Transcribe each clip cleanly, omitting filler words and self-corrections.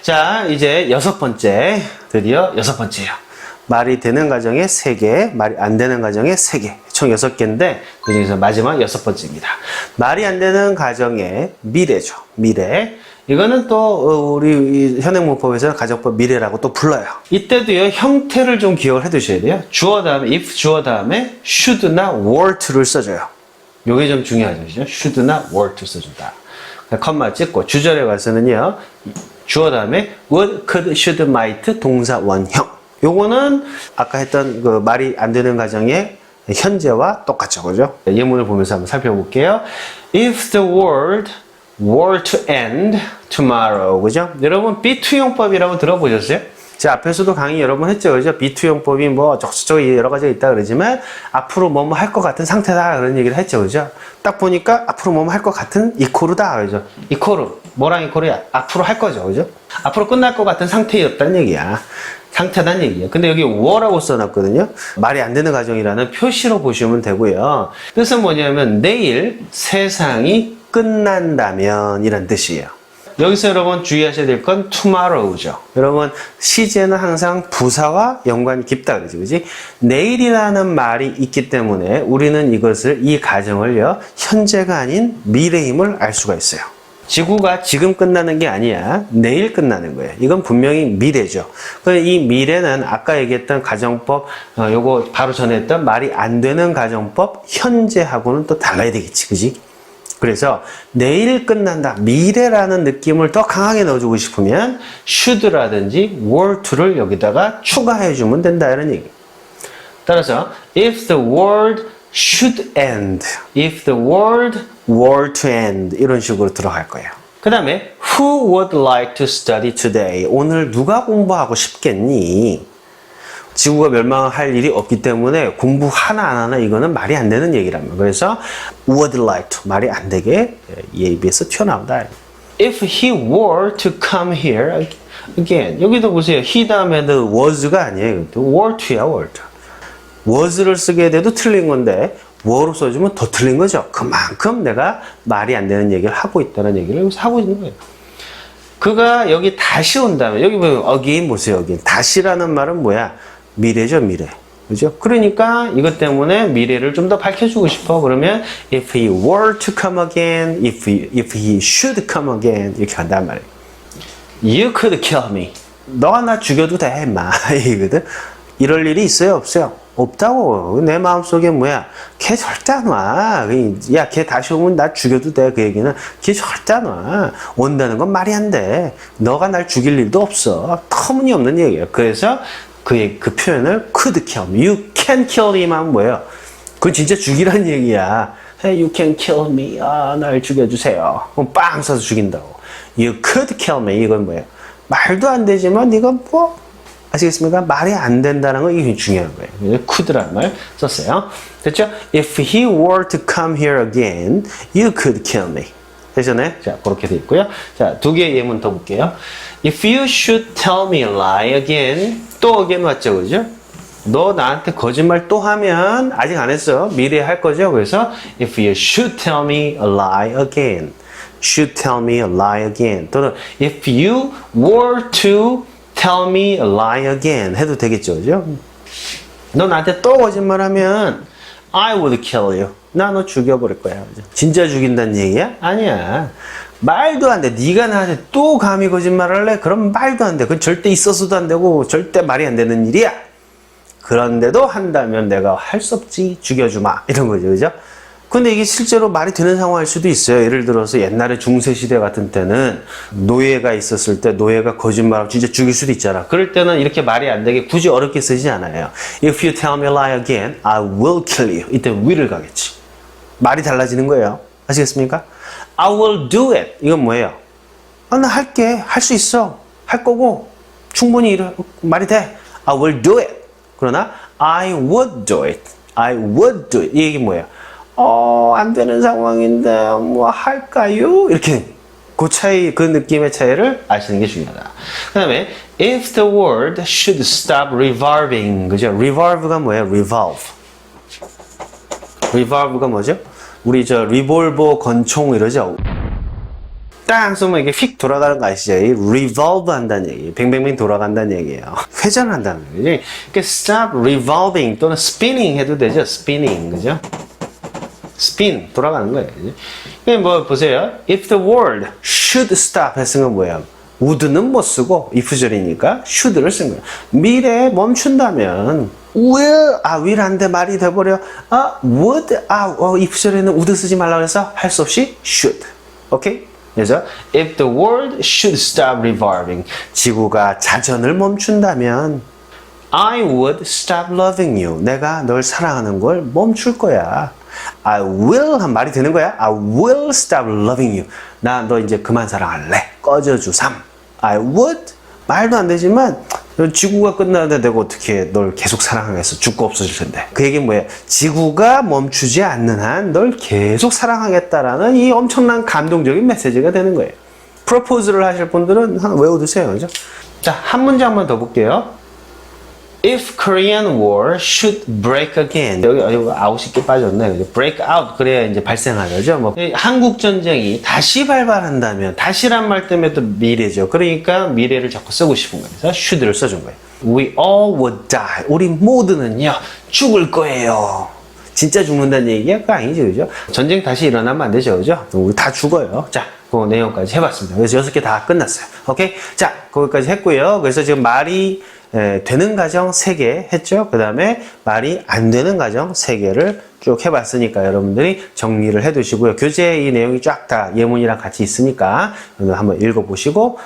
자, 이제 드디어 여섯 번째예요. 말이 되는 가정에 3개, 말이 안 되는 가정에 3개. 총 6개인데 그 중에서 마지막 6번째입니다. 말이 안 되는 가정의 미래죠. 미래. 이거는 또 우리 현행문법에서는 가정법 미래라고 또 불러요. 이때도요, 형태를 좀 기억을 해 두셔야 돼요. 주어 다음에 if 주어 다음에 should나 were to를 써줘요. 요게 좀 중요하죠. 그죠? should나 were to 써준다. 컴마 찍고 주절에 가서는요, 주어 다음에 would, could, should, might 동사 원형. 요거는 아까 했던 그 말이 안 되는 가정의 현재와 똑같죠. 그죠? 예문을 보면서 한번 살펴볼게요. If the world were to end tomorrow. 그죠? 여러분, be-to용법이라고 들어보셨어요? 제 앞에서도 강의 여러 번 했죠. 그죠? be-to용법이 뭐 저쪽에 여러 가지가 있다 그러지만 앞으로 뭐뭐 할 것 같은 상태다. 그런 얘기를 했죠. 그죠? 딱 보니까 앞으로 뭐뭐 할 것 같은 이코르다. 그죠? 이코르. 뭐랑 이코르야? 앞으로 할 거죠. 그죠? 앞으로 끝날 것 같은 상태였다는 얘기야. 상태단 얘기예요. 근데 여기 were라고 써놨거든요. 말이 안 되는 가정이라는 표시로 보시면 되고요. 뜻은 뭐냐면 내일 세상이 끝난다면 이란 뜻이에요. 여기서 여러분 주의하셔야 될 건 tomorrow죠. 여러분 시제는 항상 부사와 연관이 깊다 그러지, 그지? 내일이라는 말이 있기 때문에 우리는 이 가정을요, 현재가 아닌 미래임을 알 수가 있어요. 지구가 지금 끝나는 게 아니야. 내일 끝나는 거예요. 이건 분명히 미래죠. 이 미래는 아까 얘기했던 가정법, 요거 바로 전에 했던 말이 안 되는 가정법, 현재하고는 또 달라야 되겠지, 그지? 그래서 내일 끝난다, 미래라는 느낌을 더 강하게 넣어주고 싶으면 should라든지 were to를 여기다가 추가해주면 된다, 이런 얘기. 따라서 if the world should end, if the world were to end, 이런 식으로 들어갈 거예요. 그 다음에 who would like to study today? 오늘 누가 공부하고 싶겠니? 지구가 멸망할 일이 없기 때문에 공부 하나 안 하나 이거는 말이 안 되는 얘기라면, 그래서 would like to 말이 안 되게 예비에서 튀어나온다. If he were to come here again, 여기도 보세요. he 다음에도 was가 아니에요. were to야, were to. was를 쓰게 돼도 틀린 건데 were로 써주면 더 틀린 거죠. 그만큼 내가 말이 안 되는 얘기를 하고 있다는 얘기를 여기서 하고 있는 거예요. 그가 여기 다시 온다면, 여기 보면 again 보세요. again. 다시라는 말은 뭐야? 미래죠, 미래. 그죠? 그러니까 이것 때문에 미래를 좀 더 밝혀주고 싶어. 그러면 if he were to come again, if he should come again, 이렇게 한단 말이에요. You could kill me. 너가 나 죽여도 돼, 임마. 이거든. 이럴 일이 있어요, 없어요? 없다고. 내 마음속에 뭐야? 걔 절대 안 와. 야, 걔 다시 오면 나 죽여도 돼. 그 얘기는 걔 절대 안 와. 온다는 건 말이 안 돼. 너가 날 죽일 일도 없어. 터무니없는 얘기예요. 그래서 그 표현을 could kill me. You can kill him 하면 뭐예요? 그건 진짜 죽이란 얘기야. Hey, you can kill me. 아, 날 죽여주세요. 그럼 빵 쏴서 죽인다고. You could kill me. 이건 뭐예요? 말도 안 되지만 네가 뭐 아시겠습니까? 말이 안 된다는 건 이게 중요한 거예요. 그래서 could라는 말 썼어요. 됐죠? If he were to come here again, you could kill me. 되셨네? 자, 그렇게 돼 있고요. 자, 2개의 예문 더 볼게요. If you should tell me a lie again, 또 again 왔죠, 그죠? 너 나한테 거짓말 또 하면, 아직 안 했어. 미래에 할 거죠? 그래서 if you should tell me a lie again, should tell me a lie again, 또는 if you were to tell me a lie again 해도 되겠죠, 그죠? 너 나한테 또 거짓말하면 I would kill you. 나 너 죽여버릴 거야. 그죠? 진짜 죽인다는 얘기야? 아니야. 말도 안 돼. 네가 나한테 또 감히 거짓말할래? 그럼 말도 안 돼. 그건 절대 있어서도 안 되고 절대 말이 안 되는 일이야. 그런데도 한다면 내가 할 수 없지. 죽여주마. 이런 거죠, 그죠? 근데 이게 실제로 말이 되는 상황일 수도 있어요. 예를 들어서 옛날에 중세시대 같은 때는 노예가 있었을 때 노예가 거짓말하고 진짜 죽일 수도 있잖아. 그럴 때는 이렇게 말이 안 되게 굳이 어렵게 쓰지 않아요. If you tell me a lie again, I will kill you. 이때 will을 가겠지. 말이 달라지는 거예요. 아시겠습니까? I will do it. 이건 뭐예요? 나 할게. 할 수 있어. 할 거고 충분히 말이 돼. I will do it. 그러나 I would do it. I would do it. 이 얘기 뭐예요? 안 되는 상황인데 뭐 할까요? 이렇게 그 차이, 그 느낌의 차이를 아시는 게 중요하다. 그 다음에 if the world should stop revolving, 그죠? revolve가 뭐예요? revolve. revolve가 뭐죠? 우리 리볼버 권총 이러죠? 땅 쏘면 이게 휙 돌아가는 거 아시죠? 이 revolve 한다는 얘기, 뱅뱅뱅 돌아간다는 얘기예요. 회전한다는 거지. 그러니까 stop revolving 또는 spinning 해도 되죠. spinning, 그죠? spin, 돌아가는 거예요. 그죠? 뭐 보세요. If the world should stop 했은 건 뭐예요? would는 못 쓰고 if절이니까 should를 쓴 거예요. 미래에 멈춘다면 will 안 돼 말이 돼버려. would if절에는 would 쓰지 말라고 해서 할 수 없이 should. 오케이? 그래서 if the world should stop revolving, 지구가 자전을 멈춘다면 I would stop loving you, 내가 널 사랑하는 걸 멈출 거야. I will 한 말이 되는 거야. I will stop loving you, 나 너 이제 그만 사랑할래, 꺼져주삼. I would 말도 안 되지만 지구가 끝나는데 내가 어떻게 널 계속 사랑하겠어, 죽고 없어질 텐데. 그 얘기는 뭐예요? 지구가 멈추지 않는 한 널 계속 사랑하겠다라는 이 엄청난 감동적인 메시지가 되는 거예요. 프로포즈를 하실 분들은 외워두세요. 그죠? 자, 한 문장만 더 볼게요. If Korean War should break again, 여기 out이 꽤 빠졌네. 그죠? break out 그래야 이제 발생하죠. 뭐 한국 전쟁이 다시 발발한다면, 다시란 말 때문에 또 미래죠. 그러니까 미래를 자꾸 쓰고 싶은 거예요. 그래서 should를 써준 거예요. We all would die. 우리 모두는요 죽을 거예요. 진짜 죽는다는 얘기가 아니죠, 그죠? 전쟁 다시 일어나면 안 되죠, 그죠? 우리 다 죽어요. 자, 그 내용까지 해봤습니다. 그래서 6개 다 끝났어요. 오케이? 자, 거기까지 했고요. 그래서 지금 말이 되는 가정 3개 했죠. 그 다음에 말이 안 되는 가정 3개를 쭉 해봤으니까 여러분들이 정리를 해 두시고요. 교재 이 내용이 쫙 다 예문이랑 같이 있으니까 한번 읽어보시고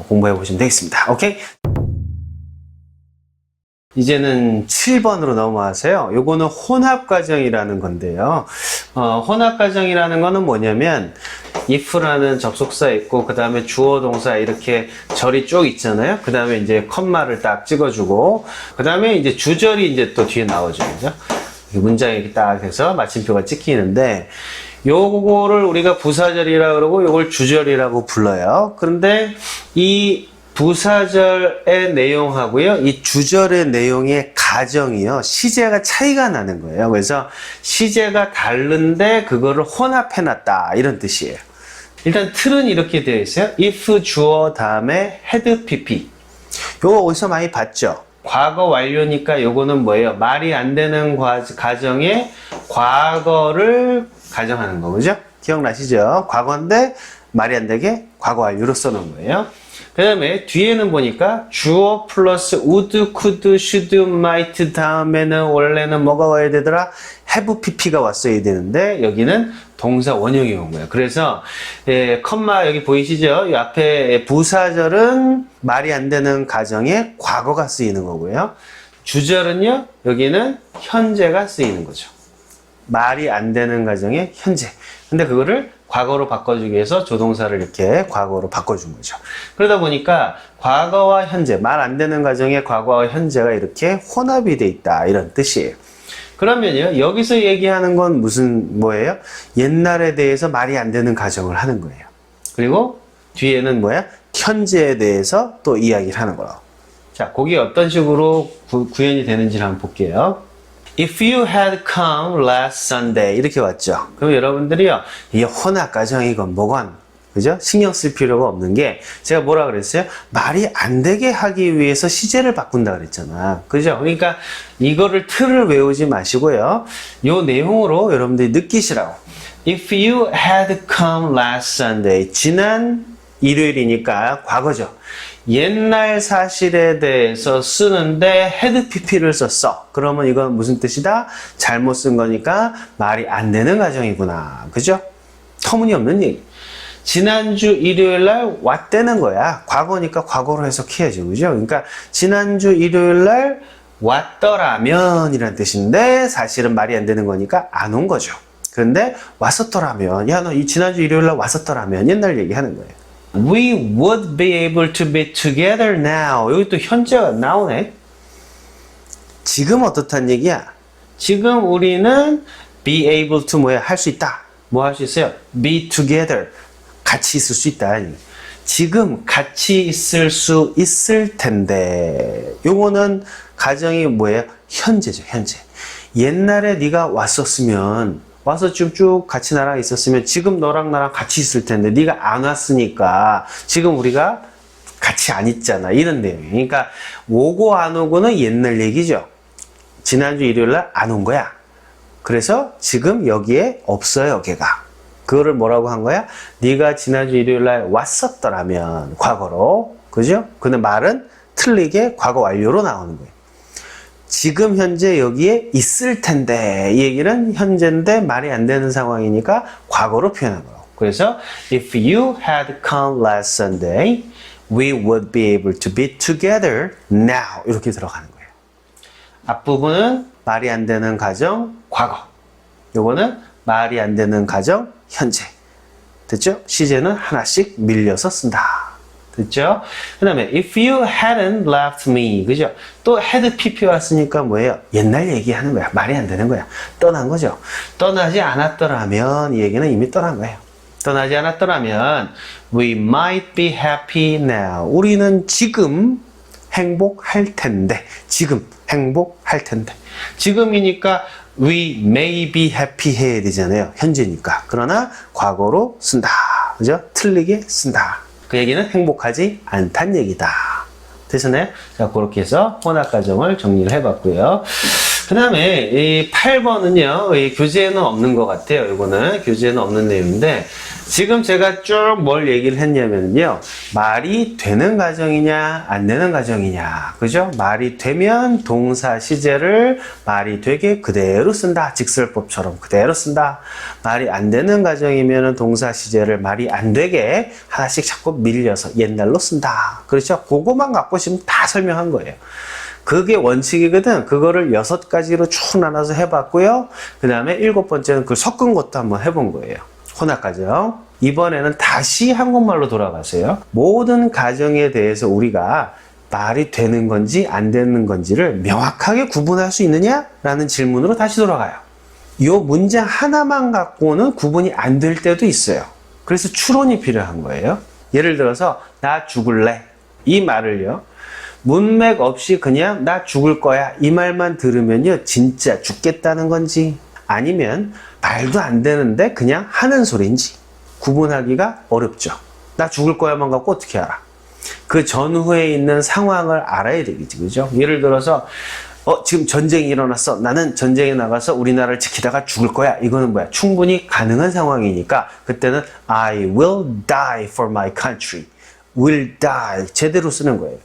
공부해 보시면 되겠습니다. 오케이? 이제는 7번으로 넘어가세요. 요거는 혼합과정이라는 건데요. 혼합과정이라는 거는 뭐냐면 if라는 접속사 있고 그 다음에 주어 동사 이렇게 절이 쭉 있잖아요. 그 다음에 이제 컴마를 딱 찍어주고 그 다음에 이제 주절이 이제 또 뒤에 나오죠. 그죠? 문장이 이렇게 딱 해서 마침표가 찍히는데 요거를 우리가 부사절이라 그러고 요걸 주절이라고 불러요. 그런데 이 부사절의 내용하고요, 이 주절의 내용의 가정이요, 시제가 차이가 나는 거예요. 그래서 시제가 다른데 그거를 혼합해놨다 이런 뜻이에요. 일단 틀은 이렇게 되어 있어요. if 주어 다음에 had pp. 요거 어디서 많이 봤죠? 과거 완료니까 요거는 뭐예요? 말이 안 되는 가정에 과거를 가정하는 거, 그죠? 기억나시죠? 과거인데 말이 안 되게 과거 완료로 써놓은 거예요. 그 다음에 뒤에는 보니까 주어 플러스 would, could, should, might 다음에는 원래는 뭐가 와야 되더라? have pp가 왔어야 되는데 여기는 동사 원형이 온 거예요. 그래서 컴마 여기 보이시죠? 이 앞에 부사절은 말이 안 되는 가정에 과거가 쓰이는 거고요. 주절은요, 여기는 현재가 쓰이는 거죠. 말이 안 되는 가정에 현재. 근데 그거를 과거로 바꿔주기 위해서 조동사를 이렇게 과거로 바꿔준 거죠. 그러다 보니까 과거와 현재, 말 안 되는 가정에 과거와 현재가 이렇게 혼합이 돼 있다 이런 뜻이에요. 그러면요, 여기서 얘기하는 건 뭐예요? 옛날에 대해서 말이 안 되는 가정을 하는 거예요. 그리고 뒤에는 뭐야? 현재에 대해서 또 이야기를 하는 거라고. 자, 그게 어떤 식으로 구현이 되는지 한번 볼게요. If you had come last Sunday 이렇게 왔죠. 그럼 여러분들이요, 이게 혼합가정이건 뭐건 그죠? 신경 쓸 필요가 없는 게 제가 뭐라 그랬어요? 말이 안 되게 하기 위해서 시제를 바꾼다 그랬잖아. 그죠? 그러니까 이거를 틀을 외우지 마시고요. 요 내용으로 여러분들이 느끼시라고. If you had come last Sunday, 지난 일요일이니까 과거죠. 옛날 사실에 대해서 쓰는데 had pp를 썼어. 그러면 이건 무슨 뜻이다? 잘못 쓴 거니까 말이 안 되는 가정이구나. 그죠? 터무니없는 얘기. 지난주 일요일 날 왔다는 거야. 과거니까 과거로 해석해야지. 그죠? 그러니까 지난주 일요일 날 왔더라면 이란 뜻인데 사실은 말이 안 되는 거니까 안 온 거죠. 그런데 왔었더라면, 야, 너 이 지난주 일요일 날 왔었더라면 옛날 얘기하는 거예요. We would be able to be together now. 여기 또 현재가 나오네. 지금 어떻단 얘기야? 지금 우리는 be able to 뭐야? 할 수 있다. 뭐 할 수 있어요? be together. 같이 있을 수 있다. 지금 같이 있을 수 있을 텐데. 요거는 가정이 뭐예요? 현재죠, 현재. 옛날에 네가 왔었으면 와서 쭉 같이 나랑 있었으면 지금 너랑 나랑 같이 있을 텐데 네가 안 왔으니까 지금 우리가 같이 안 있잖아. 이런 내용이에요. 그러니까 오고 안 오고는 옛날 얘기죠. 지난주 일요일 날 안 온 거야. 그래서 지금 여기에 없어요, 걔가. 그거를 뭐라고 한 거야? 네가 지난주 일요일 날 왔었더라면 과거로. 그죠? 근데 말은 틀리게 과거 완료로 나오는 거예요. 지금 현재 여기에 있을 텐데 이 얘기는 현재인데 말이 안 되는 상황이니까 과거로 표현한 거예요. 그래서 if you had come last Sunday, we would be able to be together now. 이렇게 들어가는 거예요. 앞부분은 말이 안 되는 가정 과거. 요거는 말이 안 되는 가정 현재. 됐죠? 시제는 하나씩 밀려서 쓴다. 됐죠? 그 다음에 if you hadn't left me, 그죠? 또 had pp 왔으니까 뭐예요? 옛날 얘기하는 거야. 말이 안 되는 거야. 떠난 거죠. 떠나지 않았더라면 이 얘기는 이미 떠난 거예요. 떠나지 않았더라면 we might be happy now. 우리는 지금 행복할 텐데. 지금 행복할 텐데. 지금이니까 we may be happy 해야 되잖아요. 현재니까. 그러나 과거로 쓴다. 그죠? 틀리게 쓴다. 그 얘기는 행복하지 않단 얘기다. 되셨나요? 자, 그렇게 해서 혼합가정을 정리를 해봤고요. 그 다음에 이 8번은요, 이 교재에는 없는 것 같아요. 이거는 교재에는 없는 내용인데, 지금 제가 쭉 뭘 얘기를 했냐면요, 말이 되는 가정이냐, 안 되는 가정이냐. 그죠? 말이 되면 동사 시제를 말이 되게 그대로 쓴다. 직설법처럼 그대로 쓴다. 말이 안 되는 가정이면 동사 시제를 말이 안 되게 하나씩 자꾸 밀려서 옛날로 쓴다. 그렇죠? 그거만 갖고 지금 다 설명한 거예요. 그게 원칙이거든. 그거를 6가지로 쭉 나눠서 해봤고요. 그 다음에 7번째는 그걸 섞은 것도 한번 해본 거예요. 혼합가정. 이번에는 다시 한국말로 돌아가세요. 모든 가정에 대해서 우리가 말이 되는 건지 안 되는 건지를 명확하게 구분할 수 있느냐라는 질문으로 다시 돌아가요. 이 문장 하나만 갖고는 구분이 안 될 때도 있어요. 그래서 추론이 필요한 거예요. 예를 들어서 나 죽을래. 이 말을요. 문맥 없이 그냥 나 죽을 거야 이 말만 들으면요 진짜 죽겠다는 건지 아니면 말도 안 되는데 그냥 하는 소리인지 구분하기가 어렵죠. 나 죽을 거야만 갖고 어떻게 알아? 그 전후에 있는 상황을 알아야 되겠지. 그죠? 예를 들어서 지금 전쟁이 일어났어. 나는 전쟁에 나가서 우리나라를 지키다가 죽을 거야. 이거는 뭐야? 충분히 가능한 상황이니까 그때는 I will die for my country. will die. 제대로 쓰는 거예요.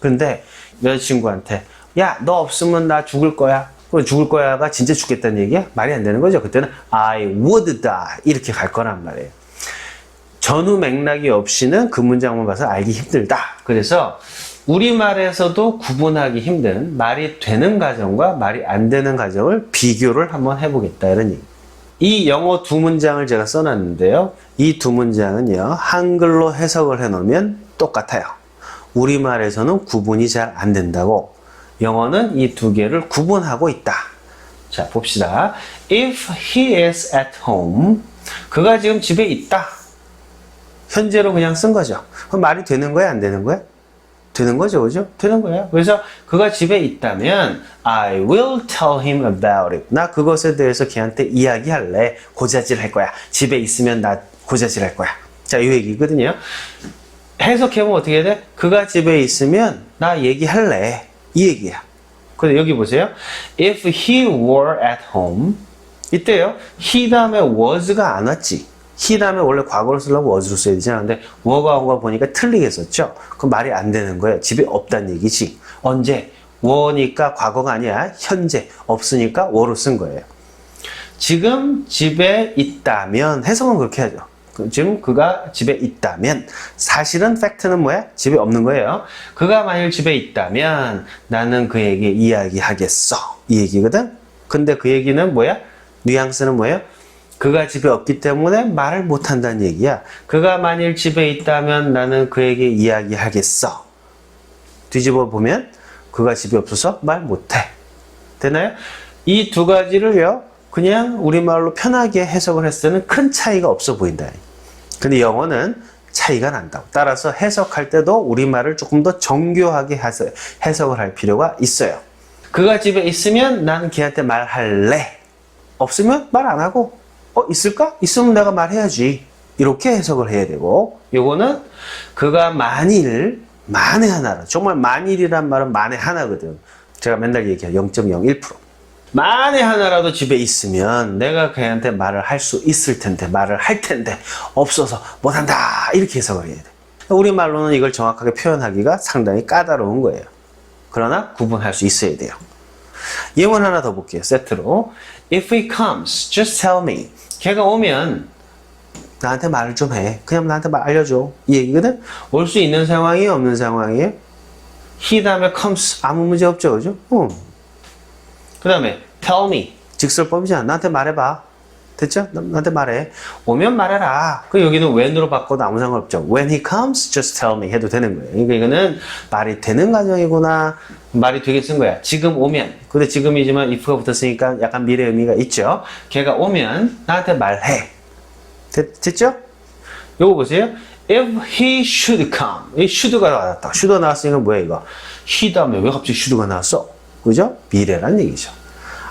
근데 여자친구한테 야, 너 없으면 나 죽을 거야. 죽을 거야가 진짜 죽겠다는 얘기야? 말이 안 되는 거죠. 그때는 I would die. 이렇게 갈 거란 말이에요. 전후 맥락이 없이는 그 문장만 봐서 알기 힘들다. 그래서 우리말에서도 구분하기 힘든 말이 되는 가정과 말이 안 되는 가정을 비교를 한번 해보겠다. 이런 얘기. 이 영어 두 문장을 제가 써놨는데요. 이 두 문장은요. 한글로 해석을 해놓으면 똑같아요. 우리말에서는 구분이 잘 안 된다고 영어는 이 두 개를 구분하고 있다. 자, 봅시다. If he is at home, 그가 지금 집에 있다. 현재로 그냥 쓴 거죠. 그럼 말이 되는 거야, 안 되는 거야? 되는 거죠, 그죠? 되는 거야. 그래서 그가 집에 있다면 I will tell him about it. 나 그것에 대해서 걔한테 이야기할래. 고자질 할 거야. 집에 있으면 나 고자질 할 거야. 자, 이 얘기거든요. 해석해보면 어떻게 해야 돼? 그가 집에 있으면 나 얘기할래. 이 얘기야. 근데 여기 보세요. If he were at home, 이때요. he 다음에 was가 안 왔지. he 다음에 원래 과거로 쓰려면 was로 써야 되잖아. 근데 were가 온 거 보니까 틀리게 썼죠. 그럼 말이 안 되는 거예요. 집에 없다는 얘기지. 언제? were니까 과거가 아니야. 현재. 없으니까 were로 쓴 거예요. 지금 집에 있다면 해석은 그렇게 하죠. 지금 그가 집에 있다면 사실은 팩트는 뭐야? 집에 없는 거예요. 그가 만일 집에 있다면 나는 그에게 이야기하겠어. 이 얘기거든. 근데 그 얘기는 뭐야? 뉘앙스는 뭐예요? 그가 집에 없기 때문에 말을 못한다는 얘기야. 그가 만일 집에 있다면 나는 그에게 이야기하겠어. 뒤집어 보면 그가 집에 없어서 말 못해. 되나요? 이 두 가지를요. 그냥 우리말로 편하게 해석을 했을 때는 큰 차이가 없어 보인다. 근데 영어는 차이가 난다고. 따라서 해석할 때도 우리말을 조금 더 정교하게 해석을 할 필요가 있어요. 그가 집에 있으면 나는 걔한테 말할래. 없으면 말 안 하고 있을까? 있으면 내가 말해야지. 이렇게 해석을 해야 되고, 요거는 그가 만에 하나라. 정말 만일이란 말은 만에 하나거든. 제가 맨날 얘기해요. 0.01%. 만에 하나라도 집에 있으면 내가 걔한테 말을 할 수 있을 텐데, 말을 할 텐데, 없어서 못한다. 이렇게 해석을 해야 돼. 우리말로는 이걸 정확하게 표현하기가 상당히 까다로운 거예요. 그러나 구분할 수 있어야 돼요. 예문 하나 더 볼게요. 세트로. If he comes, just tell me. 걔가 오면 나한테 말을 좀 해. 그냥 나한테 알려줘. 이 얘기거든? 올 수 있는 상황이에요? 없는 상황이에요? he 다음에 comes. 아무 문제 없죠. 그죠? 그 다음에 tell me. 직설법이잖아. 나한테 말해봐. 됐죠? 나한테 말해. 오면 말해라. 그 여기는 when으로 바꿔도 아무 상관없죠. When he comes, just tell me 해도 되는 거예요. 그러니까 이거는 말이 되는 가정이구나. 말이 되게 쓴 거야. 지금 오면. 근데 지금이지만 if가 붙었으니까 약간 미래 의미가 있죠. 걔가 오면 나한테 말해. 됐죠? 요거 보세요. If he should come. 이 should가 나왔다. should 나왔으니까 뭐야 이거? he 다음에 왜 갑자기 should가 나왔어? 그죠? 미래란 얘기죠.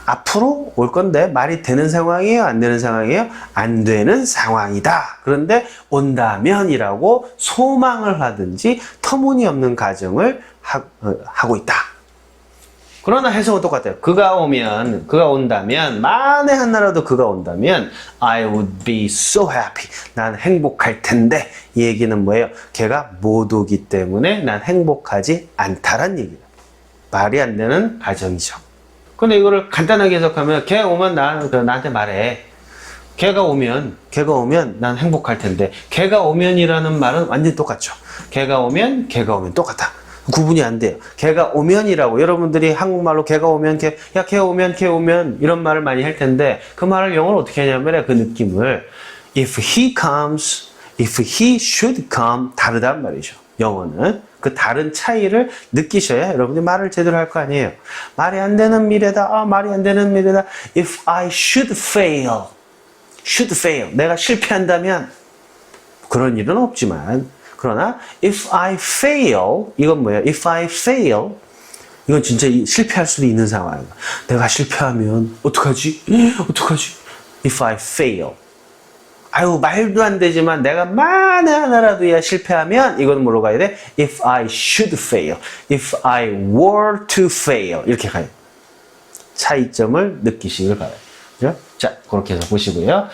앞으로 올 건데 말이 되는 상황이에요? 안 되는 상황이에요? 안 되는 상황이다. 그런데 온다면이라고 소망을 하든지 터무니없는 가정을 하고 있다. 그러나 해석은 똑같아요. 그가 온다면, 만에 하나라도 그가 온다면, I would be so happy. 난 행복할 텐데, 이 얘기는 뭐예요? 걔가 못 오기 때문에 난 행복하지 않다란 얘기예요. 말이 안 되는 가정이죠. 근데 이거를 간단하게 해석하면, 걔 오면 나한테 말해. 걔가 오면 난 행복할 텐데, 걔가 오면이라는 말은 완전히 똑같죠. 걔가 오면 똑같아. 구분이 안 돼요. 걔가 오면이라고 여러분들이 한국말로 걔가 오면 걔 오면 이런 말을 많이 할 텐데 그 말을 영어로 어떻게 하냐면 그 느낌을 if he comes, if he should come 다르단 말이죠. 영어는 그 다른 차이를 느끼셔야 여러분들이 말을 제대로 할 거 아니에요. 말이 안 되는 미래다. 말이 안 되는 미래다. If I should fail, 내가 실패한다면 그런 일은 없지만 그러나 if I fail 이건 뭐예요? if I fail 이건 진짜 실패할 수도 있는 상황이에요. 내가 실패하면 어떡하지? if I fail 아유 말도 안 되지만 내가 만에 하나라도 실패하면 이건 뭐로 가야 돼? if I should fail if I were to fail 이렇게 가요. 차이점을 느끼시길 바라요. 그죠? 자 그렇게 해서 보시고요.